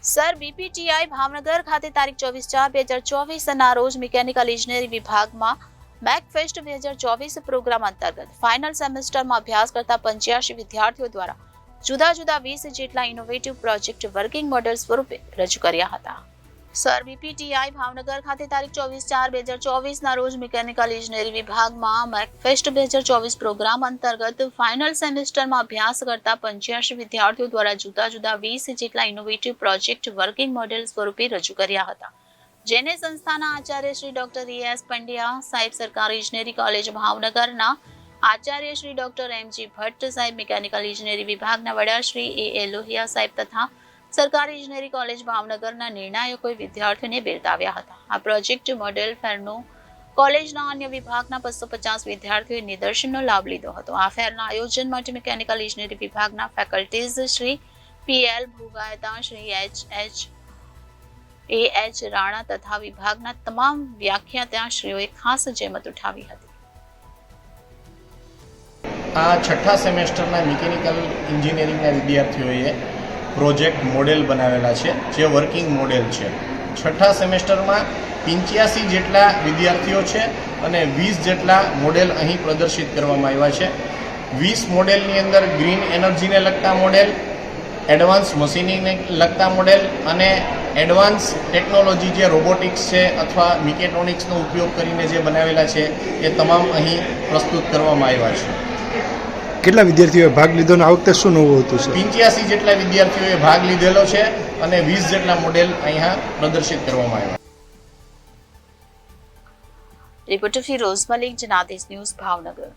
Sir બીપીટીઆઈ Bhavnagar ખાતે તારીખ 24/4/2024ના રોજ મિકેનિકલ ઇજનેરી વિભાગમાં મેકફેસ્ટ 2024 પ્રોગ્રામ અંતર્ગત ફાઇનલ સેમેસ્ટરમાં અભ્યાસ કરતા 85 વિદ્યાર્થીઓ દ્વારા જુદા જુદા 20 જેટલા ઇનોવેટિવ પ્રોજેક્ટ વર્કિંગ મોડેલ સ્વરૂપે રજૂ કર્યા હતા. સર બીપીટીઆઈ ભાવનગર ખાતે તારીખ 24/4/2024ના રોજ મિકેનિકલ ઇજનેરી વિભાગમાં મેકફેસ્ટ 2024 પ્રોગ્રામ અંતર્ગત ફાઇનલ સેમેસ્ટરમાં અભ્યાસ કરતા 85 વિદ્યાર્થીઓ દ્વારા જુદા જુદા 20 જેટલા ઇનોવેટિવ પ્રોજેક્ટ વર્કિંગ મોડેલ સ્વરૂપે રજૂ કર્યા હતા, જેને સંસ્થાના આચાર્ય શ્રી ડોક્ટર E.S. પંડ્યા સાહેબ, સરકારી ઇજનેરી કોલેજ ભાવનગરના આચાર્ય શ્રી ડોક્ટર M.G. ભટ્ટ સાહેબ, મિકેનિકલ ઇજનેરી વિભાગના વડા શ્રી A. લોહિયા સાહેબ તથા સરકારી ઇજનેરી કોલેજ ભાવનગરના નિર્ણાયકોએ વિદ્યાર્થીઓને બિરદાવ્યા હતા. આ પ્રોજેક્ટ મોડેલ ફેરનો કોલેજના અન્ય વિભાગના 250 વિદ્યાર્થીઓએ નિદર્શનનો લાભ લીધો હતો. આ ફેરના આયોજન માટે મિકેનિકલ ઇજનેરી વિભાગના faculties Shri P.L. Bhogayata, Shri H. Rana તથા વિભાગના તમામ વ્યાખ્યાતાશ્રીઓએ ખાસ જહેમત ઉઠાવી હતી. આ છઠ્ઠા સેમેસ્ટરના મિકેનિકલ એન્જિનિયરિંગના વિદ્યાર્થીઓએ પ્રોજેક્ટ મોડેલ બનાવેલા છે, જે વર્કિંગ મોડેલ છે. છઠ્ઠા સેમેસ્ટરમાં 85 જેટલા વિદ્યાર્થીઓ છે અને 20 જેટલા મોડેલ અહીં પ્રદર્શિત કરવામાં આવ્યા છે. 20 મોડેલની અંદર ગ્રીન એનર્જીને લગતા મોડેલ, એડવાન્સ મશીનિંગને લગતા મોડેલ અને એડવાન્સ ટેકનોલોજી જે રોબોટિક્સ છે અથવા મિકેટ્રોનિક્સનો ઉપયોગ કરીને જે બનાવેલા છે એ તમામ અહીં પ્રસ્તુત કરવામાં આવ્યા છે. કેટલા વિદ્યાર્થીઓએ ભાગ લીધો અને આ વખતે શું નવું હતું સર? 85 જેટલા વિદ્યાર્થીઓએ ભાગ લીધેલો છે અને 20 જેટલા મોડેલ અહીંયા પ્રદર્શિત કરવામાં આવ્યા. Reporter Firoz Malik, Janadesh news, Bhavnagar.